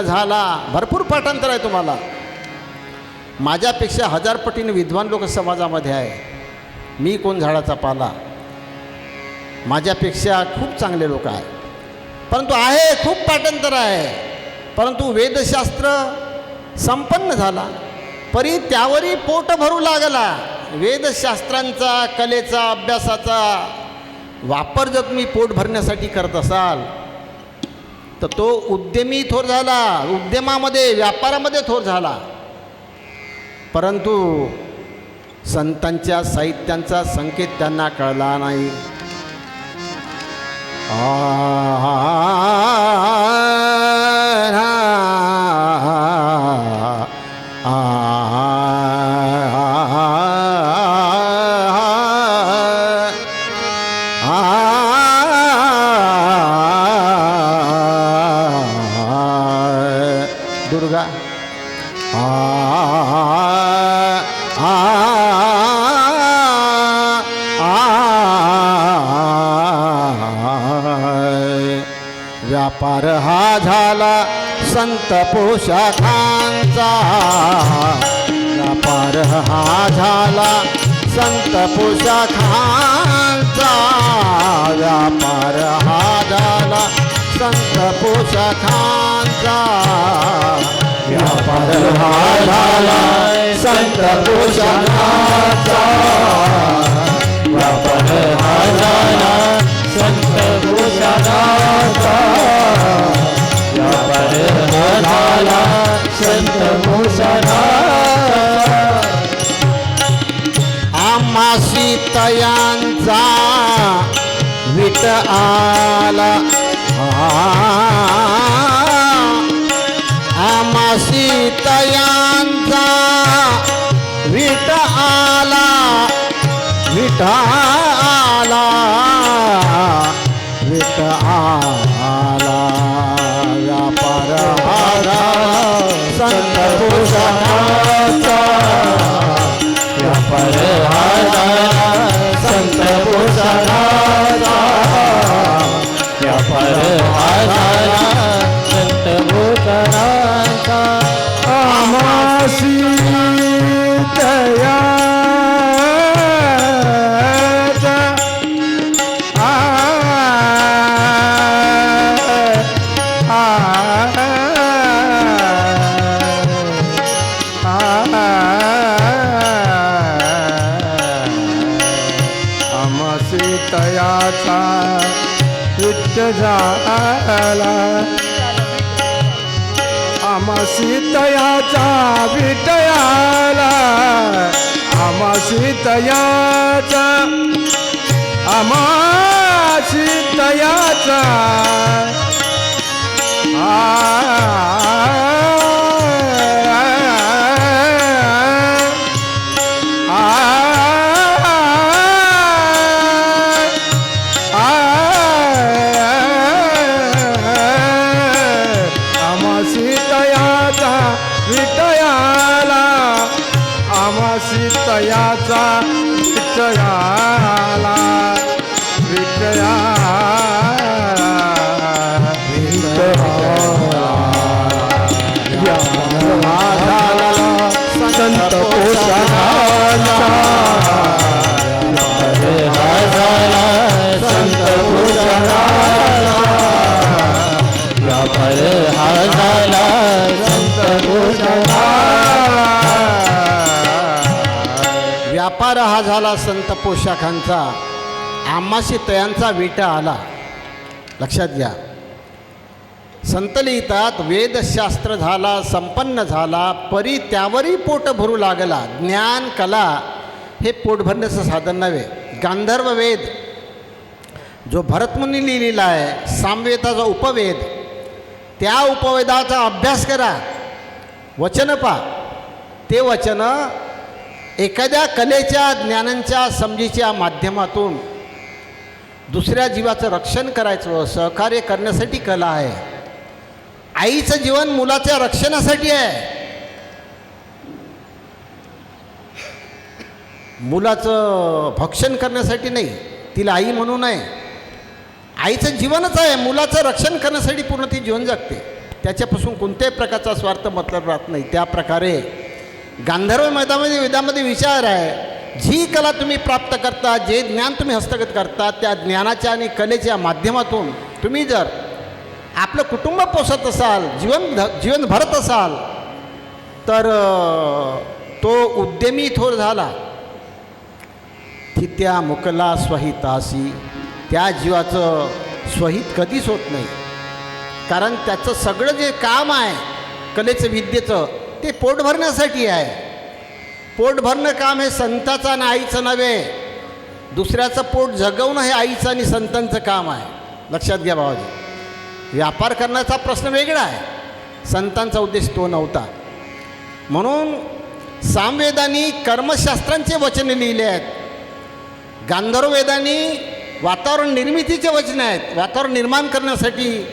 झाला, भरपूर पाठांतर आहे तुम्हाला. माझ्यापेक्षा 1000 पटीने विद्वान लोक समाजामध्ये आहे. मी कोण झाडाचा पाला, माझ्यापेक्षा खूप चांगले लोक आहेत. परंतु आहे खूप पाठांतर आहे, परंतु वेदशास्त्र संपन्न झाला, परी त्यावरही पोट भरू लागला. वेदशास्त्रांचा, कलेचा, अभ्यासाचा वापर जर तुम्ही पोट भरण्यासाठी करत असाल तर तो उद्यमी थोर झाला, उद्यमामध्ये, व्यापारामध्ये थोर झाला. परंतु संतांच्या साहित्यांचा संकेत त्यांना कळला नाही. दुर्गा व्यापार हा झाला संत पोशाखांचा. व्यापार हा झाला संत पोशाखांचा. व्यापार हा झाला संत पोशाखांचा. व्यापार हा झाला संत पोशाखांचा. व्यापार हा झाला संत पोशाखांचा. व्यापार हा झाला संत पोशाखांचा. आमासी तयांचा विट आला. आमासी तयांचा विट आला. विट आला. विट आला. व्यापार हा संत पोशाखांचा. व्यापार हा संत पोशाखांचा. व्यापार हा संत पोशाखांचा. आमासी तयांचा आमासी तयाचा विट झाला. आमासी तयाचा विट आला. आमासी तयाचा. आमासी तयाचा. विटयाला. आमासी तयाचा विटयाला. विटयाला. विटयाला संत पोशाखांचा. संत पोशाखांचा. व्यापार हा झाला संत पोशाखांचा. व्यापार हा झाला संत पोशाखांचा. आमासी तयांचा विटा आला. लक्षात घ्या, संत लिहितात वेदशास्त्र झाला, संपन्न झाला, परी त्यावरही पोट भरू लागला. ज्ञान कला हे पोट भरण्याचं साधन नव्हे. गांधर्व वेद जो भरतमुनी लिहिलेला आहे, सामवेदाचा उपवेद, त्या उपवेदाचा अभ्यास करा, वचन पहा. ते वचन एखाद्या कलेच्या, ज्ञानांच्या, समजीच्या माध्यमातून दुसऱ्या जीवाचं रक्षण करायचं, सहकार्य करण्यासाठी कला आहे. आईचं जीवन मुलाच्या रक्षणासाठी आहे. मुलाचं भक्षण करण्यासाठी नाही, तिला आई म्हणू नये. आईचं जीवनच आहे, मुलाचं रक्षण करण्यासाठी पूर्ण ती जीवन जगते. त्याच्यापासून कोणत्याही प्रकारचा स्वार्थ मतलब राहत नाही. त्याप्रकारे गांधर्व वेदामध्ये विचार आहे, जी कला तुम्ही प्राप्त करता, जे ज्ञान तुम्ही हस्तगत करता, त्या ज्ञानाच्या आणि कलेच्या माध्यमातून तुम्ही जर आपलं कुटुंब पोषत असाल, जीवन भरत असाल, तर तो उद्यमी थोर झाला की त्या मुकला स्वहितासी, त्या जीवाचं स्वहित कधीच होत नाही. कारण त्याचं सगळं जे काम आहे कलेचं विद्येचं ते पोट भरण्यासाठी आहे. पोट भरणं काम हे संताचं आणि आईचं नव्हे. दुसऱ्याचं पोट जगवणं हे आईचं आणि संतांचं काम आहे. लक्षात घ्या बाबाजी, व्यापार करण्याचा प्रश्न वेगळा आहे, संतांचा उद्देश तो नव्हता. म्हणून सामवेदांनी कर्मशास्त्रांचे वचन लिहिले आहेत, गांधर्ववेदांनी वातावरण निर्मितीचे वचन आहेत. वातावरण निर्माण करण्यासाठी,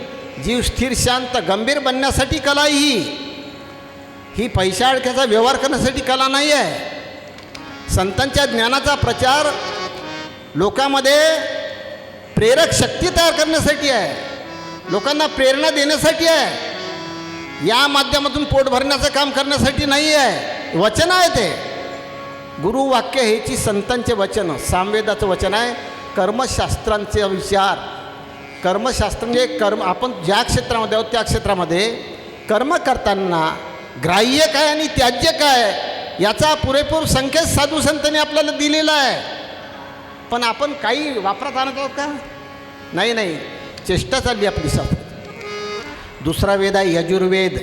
जीव स्थिर शांत गंभीर बनण्यासाठी कला ही पैशा अडक्याचा व्यवहार करण्यासाठी कला नाही आहे. संतांच्या ज्ञानाचा प्रचार लोकांमध्ये प्रेरक शक्ती तयार करण्यासाठी आहे, लोकांना प्रेरणा देण्यासाठी आहे. या माध्यमातून पोट भरण्याचं काम करण्यासाठी नाही आहे. वचन आहे ते गुरुवाक्य हेची संतांचे वचन, सामवेदाचं वचन आहे. कर्मशास्त्रांचे विचार, कर्मशास्त्र म्हणजे कर्म, आपण ज्या क्षेत्रामध्ये आहोत त्या क्षेत्रामध्ये कर्म करताना ग्राह्य काय आणि त्याज्य काय याचा पुरेपूर संकेत साधू संतांनी आपल्याला दिलेला आहे. पण आपण काही वापरात आणत आहोत का? नाही, चेष्टा चालली आपली शास्त्र. दुसरा वेद आहे यजुर्वेद.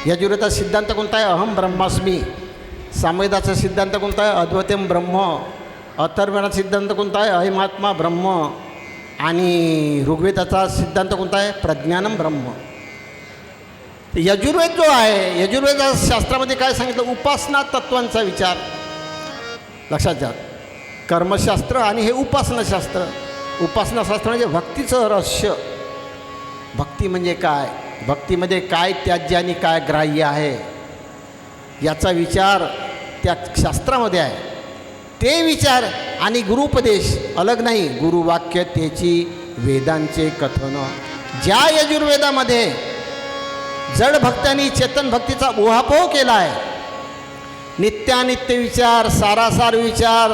यजुर्वेदाचा सिद्धांत कोणता आहे? अहम ब्रह्मास्मी. सामवेदाचा सिद्धांत कोणता आहे? अद्वैतम ब्रह्म. अथर्ववेदाचा सिद्धांत कोणता आहे? अयमात्मा ब्रह्म. आणि ऋग्वेदाचा सिद्धांत कोणता आहे? प्रज्ञानम ब्रह्म. यजुर्वेद जो आहे, यजुर्वेदा शास्त्रामध्ये काय सांगितलं? उपासना तत्वांचा विचार. लक्षात घ्या, कर्मशास्त्र आणि हे उपासनाशास्त्र. उपासनाशास्त्र म्हणजे भक्तीचं रहस्य. भक्ती म्हणजे काय, भक्तीमध्ये काय त्याज्य आणि काय ग्राह्य आहे याचा विचार त्या शास्त्रामध्ये आहे. ते विचार आणि गुरुपदेश अलग नाही. गुरुवाक्य त्याची वेदांचे कथन. ज्या यजुर्वेदामध्ये जड भक्तांनी चेतन भक्तीचा उहापोह केला आहे, नित्यानित्य विचार, सारासार विचार,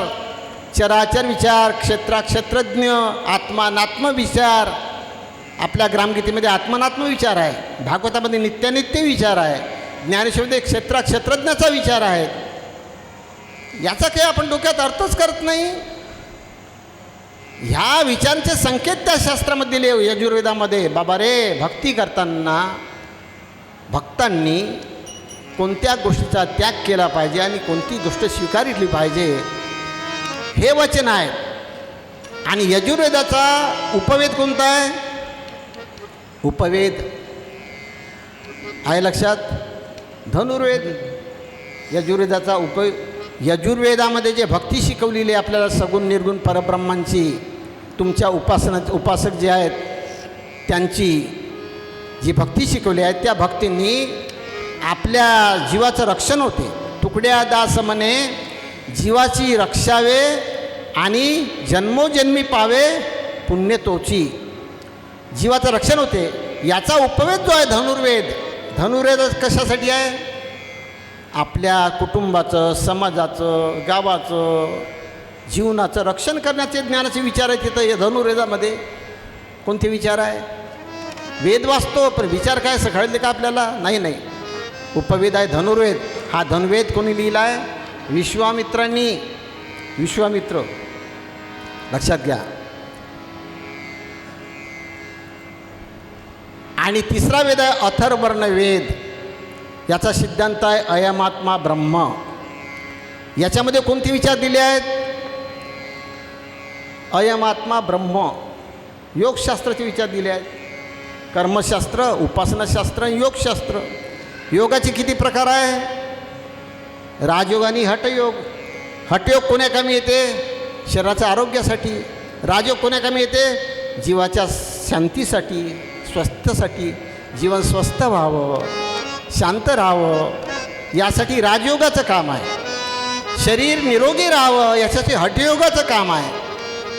चराचर विचार, क्षेत्राक्षेत्रज्ञ, आत्मानात्म विचार. आपल्या ग्रामगीतेमध्ये आत्मानात्म विचार आहे, भागवतामध्ये नित्यानित्य विचार आहे, ज्ञानेश्वरीमध्ये क्षेत्राक्षेत्रज्ञाचा विचार आहे. याचा काही आपण डोक्यात अर्थच करत नाही. ह्या विचारांचे संकेत त्या शास्त्रामध्ये दिले यजुर्वेदामध्ये. बाबा रे, भक्ती करताना भक्तांनी कोणत्या गोष्टीचा त्याग केला पाहिजे आणि कोणती गोष्ट स्वीकारली पाहिजे हे वचन आहे. आणि यजुर्वेदाचा उपवेद कोणता आहे? उपवेद आहे लक्षात? धनुर्वेद. यजुर्वेदाचा यजुर्वेदामध्ये जे भक्ती शिकवलेली आहे आपल्याला सगुण निर्गुण परब्रह्मांची, तुमच्या उपासक जे आहेत त्यांची जी भक्ती शिकवली आहे, त्या भक्तींनी आपल्या जीवाचं रक्षण होते. तुकड्या दास म्हणे जीवाची रक्षावे आणि जन्मोजन्मी पावे पुण्य तोची. जीवाचं रक्षण होते. याचा उपवेद जो आहे धनुर्वेद. धनुर्वेद कशासाठी आहे? आपल्या कुटुंबाचं, समाजाचं, गावाचं, जीवनाचं रक्षण करण्याचे ज्ञानाचे विचार आहे तिथं धनुर्वेदामध्ये. कोणते विचार आहे? वेद वाचतो पण विचार काय कळले का आपल्याला? नाही. उपवेद आहे धनुर्वेद. हा धनुर्वेद कोणी लिहिला आहे? विश्वामित्रांनी. विश्वामित्र. लक्षात घ्या. आणि तिसरा वेद आहे अथर्वर्ण वेद. याचा सिद्धांत आहे अयमात्मा ब्रह्म. याच्यामध्ये कोणते विचार दिले आहेत? अयमात्मा ब्रह्म. योगशास्त्राचे विचार दिले आहेत. कर्मशास्त्र, उपासनाशास्त्र, योगशास्त्र. योगाचे किती प्रकार आहे? राजयोग आणि हठयोग. हठयोग कोण्या कामी येते? शरीराच्या आरोग्यासाठी. राजयोग कोण्या कामी येते? जीवाच्या शांतीसाठी, स्वस्थसाठी. जीवन स्वस्थ व्हावं, शांत राहावं यासाठी राजयोगाचं काम आहे. शरीर निरोगी राहावं यासाठी हठयोगाचं काम आहे.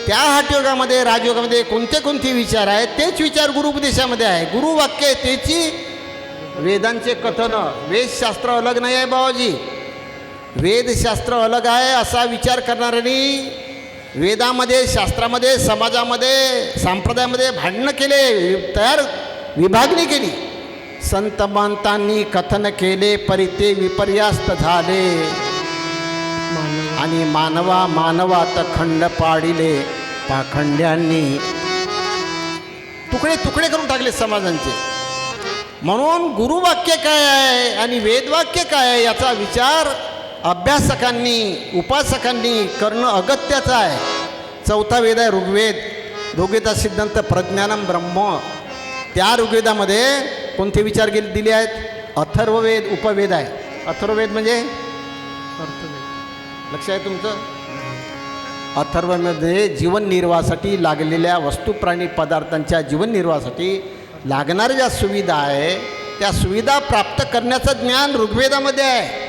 त्या हठयोगामध्ये राजयोगामध्ये कोणते कोणते विचार आहेत तेच विचार गुरुपदेशामध्ये आहे. गुरुवाक्य आहे त्याची वेदांचे कथन. वेदशास्त्र अलग नाही आहे बाबाजी, वेदशास्त्र अलग आहे असा विचार करणाऱ्यांनी वेदामध्ये, शास्त्रामध्ये, समाजामध्ये, संप्रदायामध्ये भांडणं केले, विभागणी केली. संत महंतांनी कथन केले परी ते विपर्यास्त झाले आणि मानवात खंड पाडिले पाखंड्यांनी. तुकडे तुकडे करून टाकले समाजांचे. म्हणून गुरुवाक्य काय आहे आणि वेदवाक्य काय आहे याचा विचार अभ्यासकांनी, उपासकांनी करणं अगत्याचं आहे. चौथा वेद आहे ऋग्वेद. ऋग्वेदा सिद्धांत प्रज्ञानम ब्रह्म. त्या ऋग्वेदामध्ये कोणते विचार दिले आहेत? अथर्ववेद उपवेद आहे. अथर्ववेद म्हणजे लक्ष आहे तुमचं? अथर्वमध्ये जीवननिर्वाहासाठी लागलेल्या वस्तू प्राणी पदार्थांच्या जीवननिर्वाहासाठी लागणाऱ्या ज्या सुविधा आहे त्या सुविधा प्राप्त करण्याचं ज्ञान ऋग्वेदामध्ये आहे.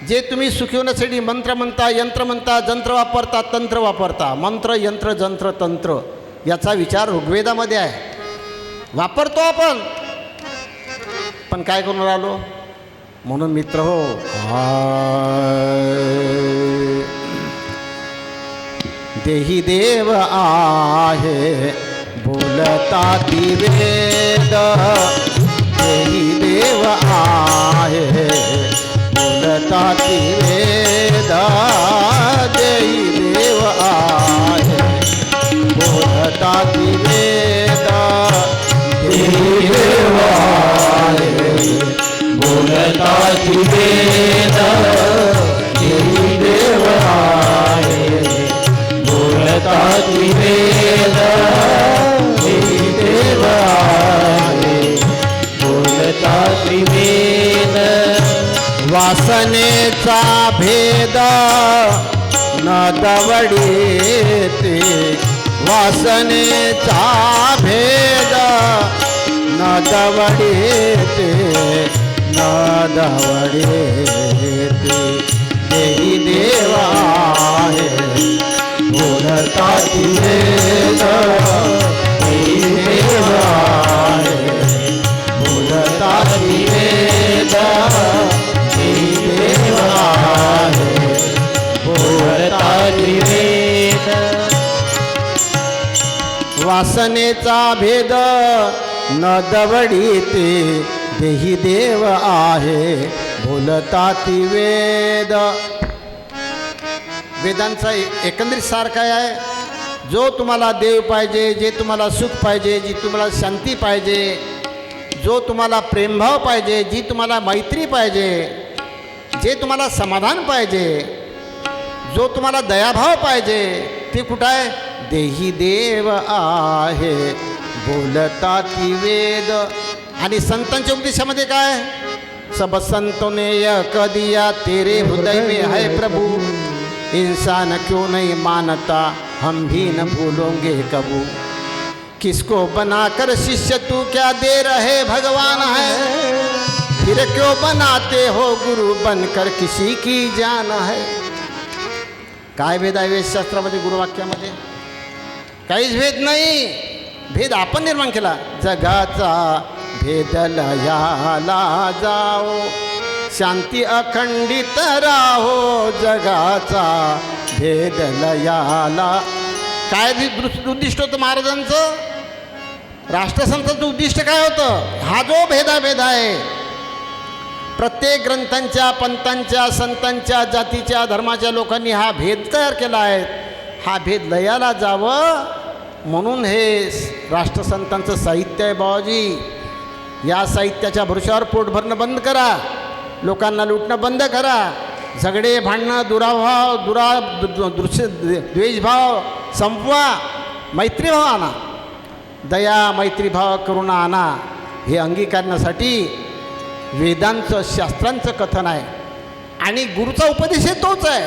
जे तुम्ही सुखी होण्यासाठी मंत्र म्हणता, यंत्र म्हणता, जंत्र वापरता, तंत्र वापरता, मंत्र यंत्र जंत्र तंत्र याचा विचार ऋग्वेदामध्ये आहे. वापरतो आपण, पण काय करून राहिलो? म्हणून मित्र हो, देही देव आहे बोलता ती वेद. देही देव आहे बोलता ती वेद. देही देव आहे बोलता ती वेद. देही देव आहे बोलता ती वेद. देही देव आहे बोलता ती वेद. देही देव आहे बोलता ती वेद. वासनेचा भेद न दवडीते. वासनेचा भेद न दवडीते. न दवडीते. देही देव आहे बोलता ती वेद. देही देव आहे बोलता ती वेद. देही देव आहे बोलता ती वेद. वासनेचा भेद न दवडीते. देही देव आहे बोलता ती वेद. वेदांचा एकंदरीत सार काय आहे? जो तुम्हाला देव पाहिजे, जे तुम्हाला सुख पाहिजे, जी तुम्हाला शांती पाहिजे, जो तुम्हाला प्रेमभाव पाहिजे, जी तुम्हाला मैत्री पाहिजे, जे तुम्हाला समाधान पाहिजे, जो तुम्हाला दयाभाव पाहिजे, ते कुठं आहे? देही देव आहे बोलता ती वेद. आणि संतांच्या उपदेशामध्ये काय? सब संतों ने यह कह दिया तेरे हृदय में है प्रभु. इंसान क्यों नहीं मानता हम भी न भूलोंगे कबू. किसको बनाकर शिष्य तू क्या दे रहे भगवान है. फिर क्यों बनाते हो गुरु बनकर किसी की जान है. काय भेद आहे वेदशास्त्रामध्ये, गुरुवाक्यामध्ये? काहीच भेद नाही. भेद आपण निर्माण केला. जगाचा भेद लयाला जाओ, शांती अखंडित राहो. जगाचा भेद लयाला. काय उद्दिष्ट होतं महाराजांचं? राष्ट्रसंतांचं उद्दिष्ट काय होतं? हा जो भेदाभेद आहे, प्रत्येक ग्रंथांच्या, पंथांच्या, संतांच्या, जातीच्या, धर्माच्या लोकांनी हा भेद तयार केला आहे. हा भेद लयाला जावं म्हणून हे राष्ट्रसंतांचं साहित्य आहे बाबाजी. या साहित्याच्या भरोश्यावर पोट भरणं बंद करा. लोकांना लुटणं बंद करा. झगडे, भांडणं, दुराभाव, द्वेषभाव संपवा. मैत्रीभाव आणा. दया, मैत्रीभाव, करुणा आणा. हे अंगीकारण्यासाठी वेदांचं, शास्त्रांचं कथन आहे. आणि गुरुचा उपदेश तोच आहे.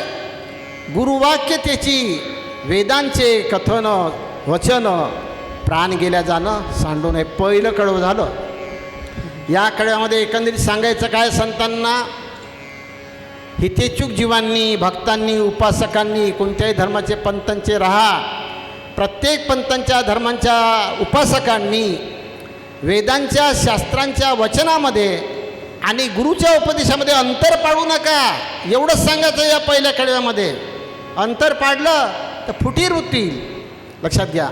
गुरुवाक्य त्याची, वेदांचे कथन, वचन प्राण गेल्या जाणं सांडू नये. पहिलं कडवं झालं. या कडव्यामध्ये एकंदरीत सांगायचं काय? संतांना, हितेच्छुक जीवांनी, भक्तांनी, उपासकांनी, कोणत्याही धर्माचे, पंथांचे राहा. प्रत्येक पंथांच्या धर्मांच्या उपासकांनी वेदांच्या शास्त्रांच्या वचनामध्ये आणि गुरुच्या उपदेशामध्ये अंतर पाडू नका, एवढंच सांगायचं या पहिल्या कडव्यामध्ये. अंतर पाडलं तर फुटीर होतील. लक्षात घ्या,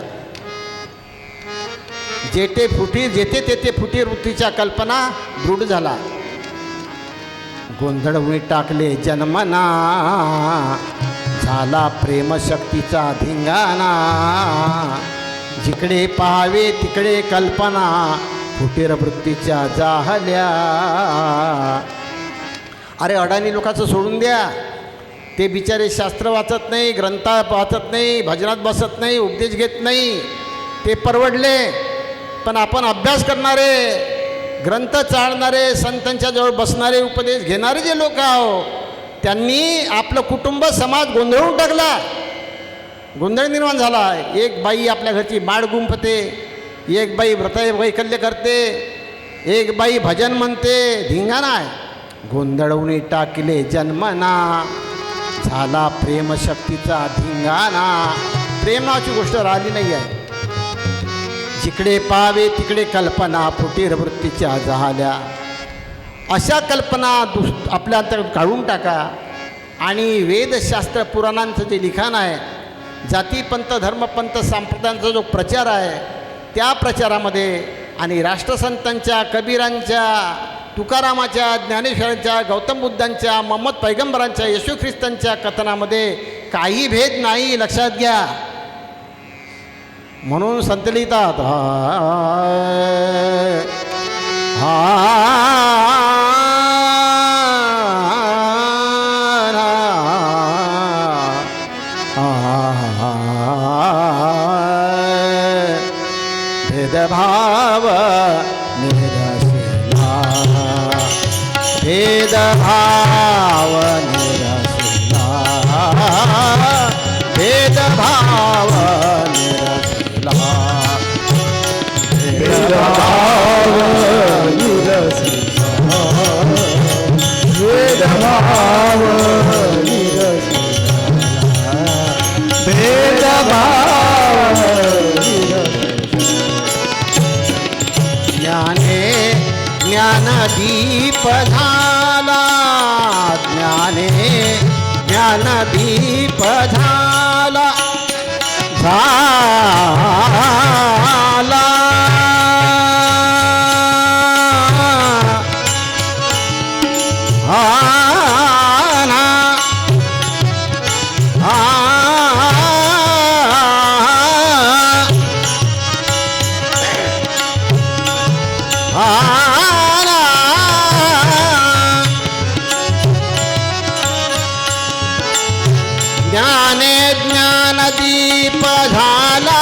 जेथे तेथे फुटीर वृत्तीच्या कल्पना दृढ झाला. गोंधळवून टाकले जन्मना, झाला प्रेमशक्तीचा धिंगाणा. जिकडे पाहावे तिकडे कल्पना, फुटीर वृत्तीच्या जाहल्या. अरे अडाणी लोकांचं सोडून द्या, ते बिचारे शास्त्र वाचत नाही, ग्रंथ वाचत नाही, भजनात बसत नाही, उपदेश घेत नाही, ते परवडले. पण आपण अभ्यास करणारे, ग्रंथ चाळणारे, संतांच्या जवळ बसणारे, उपदेश घेणारे जे लोक आहो, त्यांनी आपलं कुटुंब समाज गोंधळून टाकला. गोंधळ निर्माण झाला. एक बाई आपल्या घरची माड गुंफते, एक बाई व्रत वैकल्य करते, एक बाई भजन म्हणते, धिंगाणा आहे. गोंधळवून टाकले जन्मना, झाला प्रेमशक्तीचा धिंगाणा. प्रेमाची गोष्ट राहिली नाही आहे. जिकडे पावे तिकडे कल्पना, फुटीर वृत्तीच्या झाल्या. अशा कल्पना आपल्या अंतर्गत काढून टाका आणि वेदशास्त्र पुराणांचं जे लिखाण आहे, जातीपंथ धर्मपंथ संप्रदायांचा जो प्रचार आहे, त्या प्रचारामध्ये आणि राष्ट्रसंतांच्या, कबीरांच्या, तुकारामाच्या, ज्ञानेश्वरांच्या, गौतम बुद्धांच्या, मोहम्मद पैगंबरांच्या, येशू ख्रिस्तांच्या कथनामध्ये काही भेद नाही. लक्षात घ्या. म्हणून संत लिहितात, भेदभाव निरसिला, भेदभाव निरसिला, भेदभाव निरसिला, भेदभाव निरसिला, भेदभाव निरसिला, भेदभाव निरसिला. ज्ञाने ज्ञानदीप झाला, ज्ञाने ज्ञानदीप झाला, झाला ज्ञाने ज्ञानदीप झाला,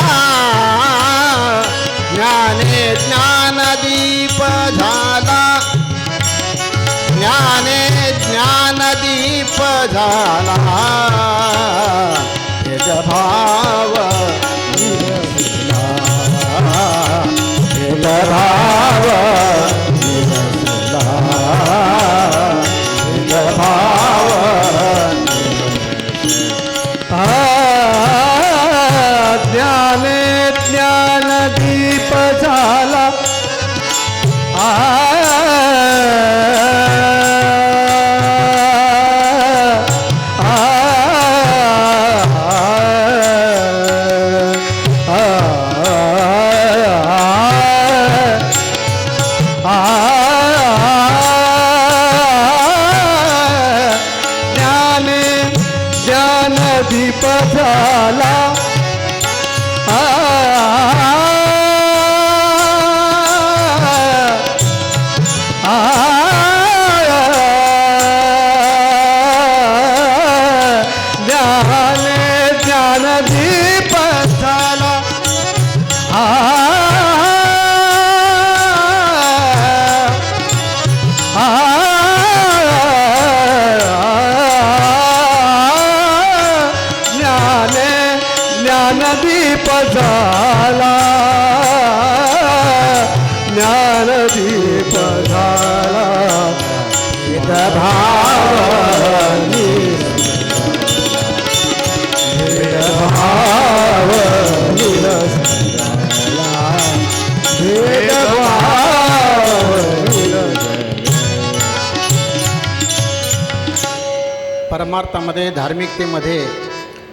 ज्ञाने ज्ञानदीप झाला, ज्ञाने ज्ञानदीप झाला, भेदभाव निरसिला, भेदभाव निरसिला, भेदभाव ज्ञाने ज्ञानदीप झाला, ज्ञाने ज्ञानदीप झाला, ज्ञाने ज्ञानदीप झाला, ज्ञाने ज्ञानदीप झाला, ज्ञानदीप झाला, भेदभाव निरसिला, भेदभाव परमार्थामध्ये, धार्मिकतेमध्ये,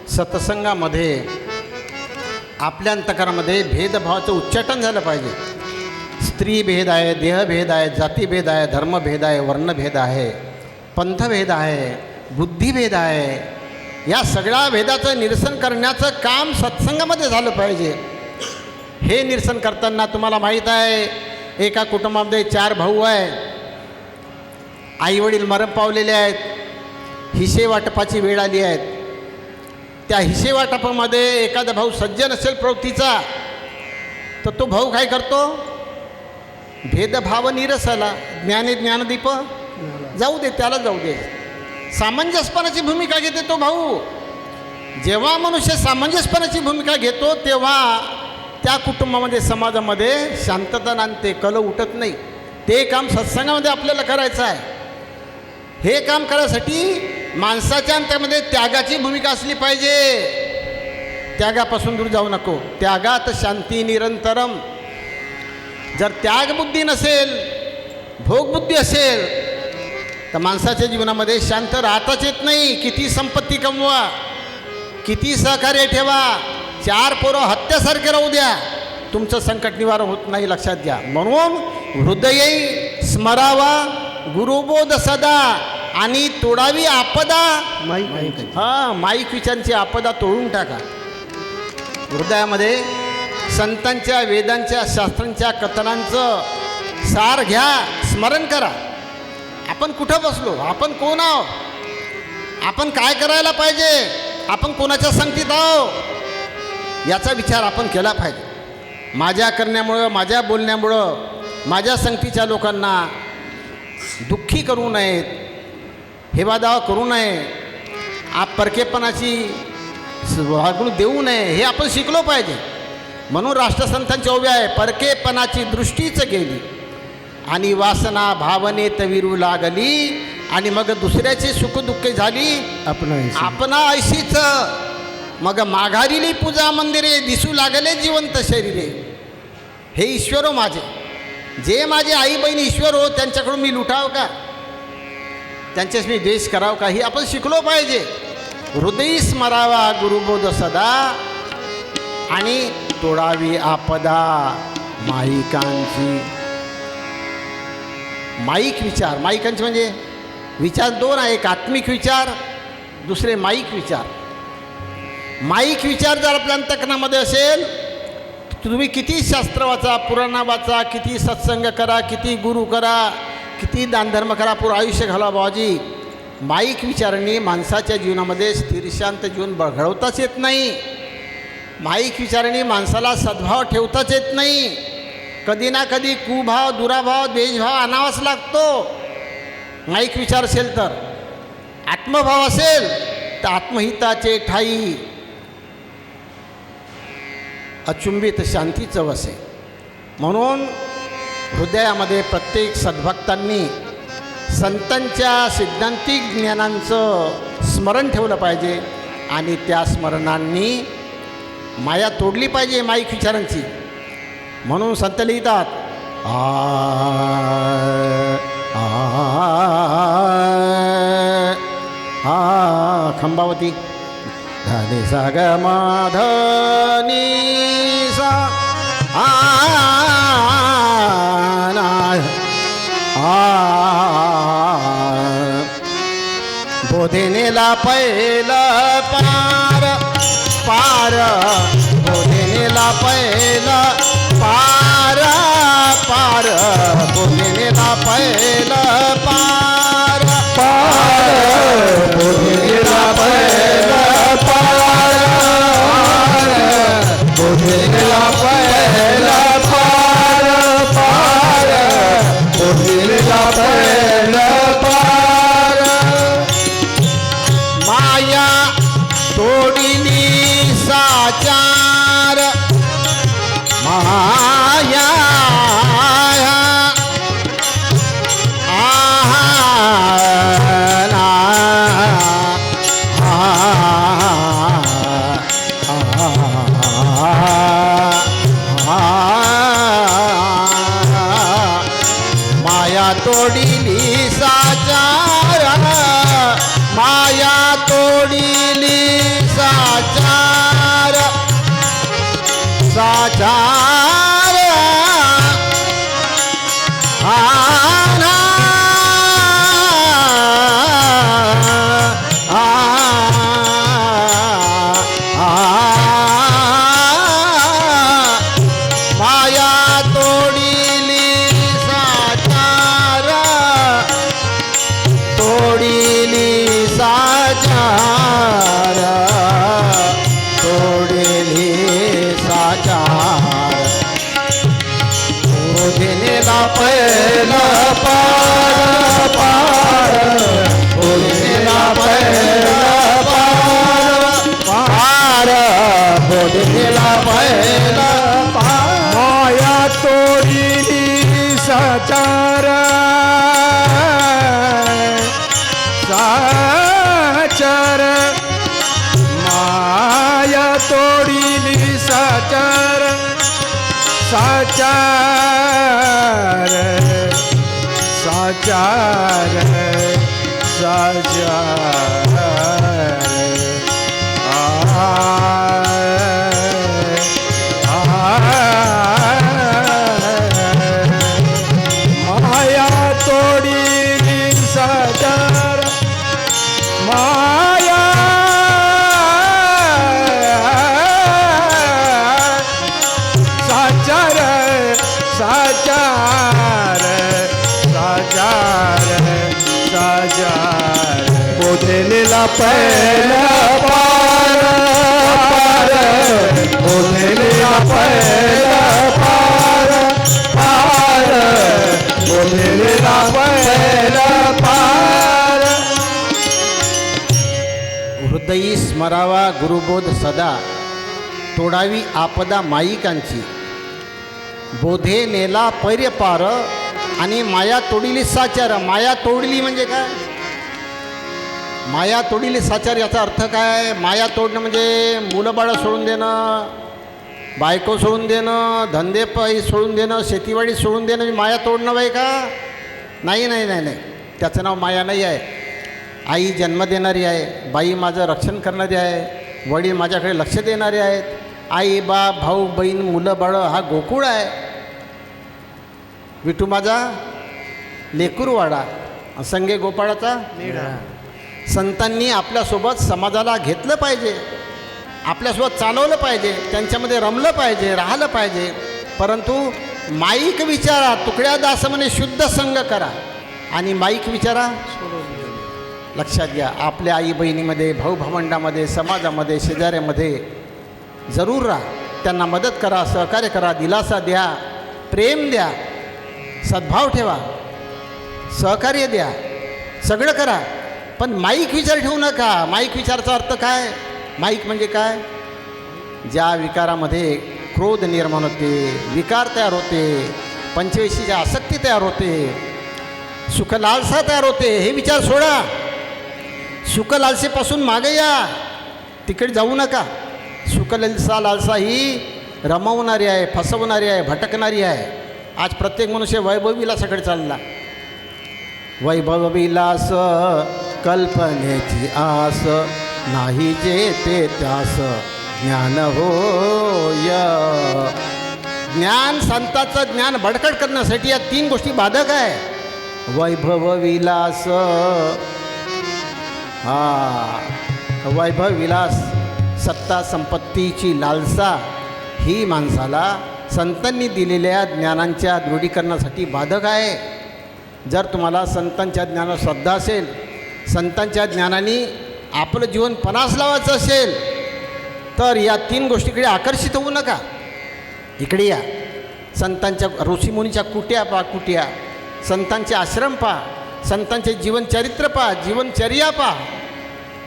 सत्संगामध्ये आपल्या अंतकरणामध्ये भेदभावाचं उच्चाटन झालं पाहिजे. स्त्री भेद आहे, देहभेद आहे, जातीभेद आहे, धर्मभेद आहे, वर्णभेद आहे, पंथभेद आहे, बुद्धिभेद आहे. या सगळ्या भेदाचं निरसन करण्याचं काम सत्संगामध्ये झालं पाहिजे. हे निरसन करताना तुम्हाला माहीत आहे, एका कुटुंबामध्ये 4 भाऊ आहे, आईवडील मरण पावलेले आहेत, हिस्से वाटपाची वेळ आली आहे. त्या हिस्से वाटपामध्ये एखादा भाऊ सज्जन असेल प्रवृत्तीचा, तर तो भाऊ काय करतो? भेदभाव निरसला, ज्ञानदीप जाऊ दे, त्याला जाऊ दे. सामंजस्यपणाची भूमिका घेते तो भाऊ. जेव्हा मनुष्य सामंजस्यपणाची भूमिका घेतो तेव्हा त्या कुटुंबामध्ये, समाजामध्ये शांतता नांदते, कल उठत नाही. ते काम सत्संगामध्ये आपल्याला करायचं आहे. हे काम करायसाठी माणसाच्या अंतरामध्ये त्यागाची भूमिका असली पाहिजे. त्यागापासून दूर जाऊ नको. त्यागात शांती निरंतरम. जर त्यागबुद्धी नसेल, भोगबुद्धी असेल, तर माणसाच्या जीवनामध्ये शांत राहताच येत नाही. किती संपत्ती कमवा, किती सहकार्य ठेवा, 4 पोरं हत्यासारखे राहू द्या, तुमचं संकट निवारण होत नाही, लक्षात घ्या. म्हणून हृदयी स्मरावा गुरुबोध सदा आणि तोडावी आपदा. माईक विचारांची आपदा तोडून टाका. हृदयामध्ये संतांच्या, वेदांच्या, शास्त्रांच्या कथनांचं सार घ्या, स्मरण करा. आपण कुठं बसलो, आपण कोण आहोत, आपण काय करायला पाहिजे, आपण कोणाच्या संगतीत आहोत, याचा विचार आपण केला पाहिजे. माझ्या करण्यामुळं, माझ्या बोलण्यामुळं माझ्या संगतीच्या लोकांना दुःखी करू नयेत, हेवादावा करू नये, परकेपणाची वागणूक देऊ नये, हे आपण शिकलो पाहिजे. म्हणून राष्ट्रसंतांची ओवी आहे, परकेपणाची दृष्टीच गेली आणि वासना भावनेत विरू लागली, आणि मग दुसऱ्याची सुखदुःखे झाली आपणा ऐशीच. मग माघारिली पूजा मंदिरे, दिसू लागले जिवंत शरीरे. हे ईश्वर हो माझे, जे माझे आई बहीण ईश्वर हो, त्यांच्याकडून मी लुटाव का, त्यांच्याशी मी द्वेष करावं का, हे आपण शिकलो पाहिजे. हृदयी स्मरावा गुरुबोध सदा आणि तोडावी आपदा माईकांची. माईक विचार, माईकांचे म्हणजे विचार 2 आहे. एक आत्मिक विचार, दुसरे माईक विचार. माईक विचार जर आपल्या अंतकरणामध्ये असेल, तुम्ही किती शास्त्र वाचा, पुराणा वाचा, किती सत्संग करा, किती गुरु करा, किती दानधर्म करा, पूर्ण आयुष्य घालवा बाबाजी, माईक विचारांनी माणसाच्या जीवनामध्ये स्थिर शांत जीवन घडवताच येत नाही. माईक विचारांनी माणसाला सद्भाव ठेवताच येत नाही. कधी ना कधी कुभाव, दुराभाव, द्वेषभाव आणावाच लागतो. माईक विचार असेल तर, आत्मभाव असेल तर आत्महिताचे ठाई अचुंबित शांतीचं वसे. म्हणून हृदयामध्ये प्रत्येक सद्भक्तांनी संतांच्या सिद्धांतिक ज्ञानांचं स्मरण ठेवलं पाहिजे आणि त्या स्मरणांनी माया तोडली पाहिजे माईक विचारांची. म्हणून संत लिहितात, खंबावती धनी सा ग माधनी सा बोधिनीला पहिलं पार पार, बोधिनीला पहिलं पार पार, बोधिनीला पहिलं पार पार, बोधिनीला पहिलं पार, बोधिनीला पहिलं पार पार, बोधिनीला पहिलं पार. माया तोडिली साचार, माया माया तोडिली साचार, माया तोडिली साचार साचार आना माया तोडिली साचार तोडिली साचार तोडिली साचार ओढणीला पहिला पार पार ओढणीला पहिला पार पार ओढणीला पहिला पार माया तोडिली साचार साचार माया तोडिली साचार साचार साचार माया तोडिली साचार माया साचार साचार साचार साचार बोधलेला पहिला पार पार बोधलेला पहिला पार पार बोधलेला पहिला पार हृदयी स्मरावा गुरुबोध सदा तोडावी आपदा माईकांची बोधे नेला पैर्य पार आणि माया तोडिली साचार माया तोडली म्हणजे काय माया तोडिली साचार याचा अर्थ काय माया तोडणं म्हणजे मुलंबाळं सोडून देणं बायको सोडून देणं धंदे सोडून देणं शेतीवाडी सोडून देणं माया तोडणं आहे का नाही नाही नाही नाही त्याचं नाव माया नाही आहे आई जन्म देणारी आहे बाई माझं रक्षण करणारी आहे वडील माझ्याकडे लक्ष देणारे आहेत आई बाप भाऊ बहीण मुलं बाळं हा गोकुळ आहे विठू माझा लेकूरवाडा संगे गोपाळाचा मेढा संतांनी आपल्यासोबत समाजाला घेतलं पाहिजे आपल्यासोबत चालवलं पाहिजे त्यांच्यामध्ये रमलं पाहिजे राहिलं पाहिजे परंतु माईक विचारा तुकड्या दास म्हणे शुद्ध संग करा आणि माईक विचारा लक्षात घ्या आपल्या आई बहिणीमध्ये भाऊ भावंडामध्ये समाजामध्ये शेजाऱ्यामध्ये जरूर राहा त्यांना मदत करा सहकार्य करा दिलासा द्या प्रेम द्या सद्भाव ठेवा सहकार्य द्या सगळं करा पण माईक विचार ठेवू नका माईक विचाराचा अर्थ काय माईक म्हणजे काय ज्या विकारामध्ये क्रोध निर्माण होते विकार तयार होते पंचवीशीची आसक्ती तयार होते सुखलालसा तयार होते हे विचार सोडा सुखलालसेपासून मागे या तिकडे जाऊ नका लालसा ही रमवणारी आहे फसवणारी आहे भटकणारी आहे आज प्रत्येक मनुष्य वैभवविलासाकडे चालला वैभवविलास कल्पनेची आस नाही जे ते त्यास ज्ञान होय ज्ञान संताचं ज्ञान बडकट करण्यासाठी या 3 गोष्टी बाधक आहे वैभवविलास वैभवविलास सत्ता संपत्तीची लालसा ही माणसाला संतांनी दिलेल्या ज्ञानांच्या दृढीकरणासाठी बाधक आहे जर तुम्हाला संतांच्या ज्ञानावर श्रद्धा असेल संतांच्या ज्ञानाने आपलं जीवन पणास लावायचं असेल तर या 3 गोष्टीकडे आकर्षित होऊ नका इकडे या संतांच्या ऋषीमुनीच्या कुट्या पहा कुट्या संतांचे आश्रम पहा संतांचे जीवनचरित्र पहा जीवनचर्या पहा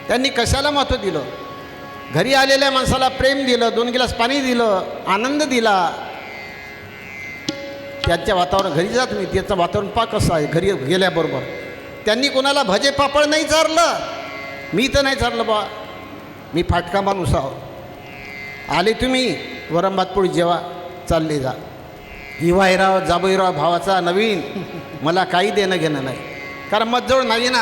त्यांनी कशाला महत्त्व दिलं घरी आलेल्या माणसाला प्रेम दिलं 2 गिलास पाणी दिलं आनंद दिला त्यांच्या वातावरण घरी जा तुम्ही त्याचं वातावरण पहा कसं आहे घरी गेल्याबरोबर त्यांनी कोणाला भजे पापड नाही चारलं मी तर नाही चारलं बा मी फाटका माणूस आहो आले तुम्ही वरंभातपोळी जेवा चालले जा हिवाईराव जाबईराव भावाचा नवीन मला काही देणं घेणं नाही कारण मजजवळ नाही ना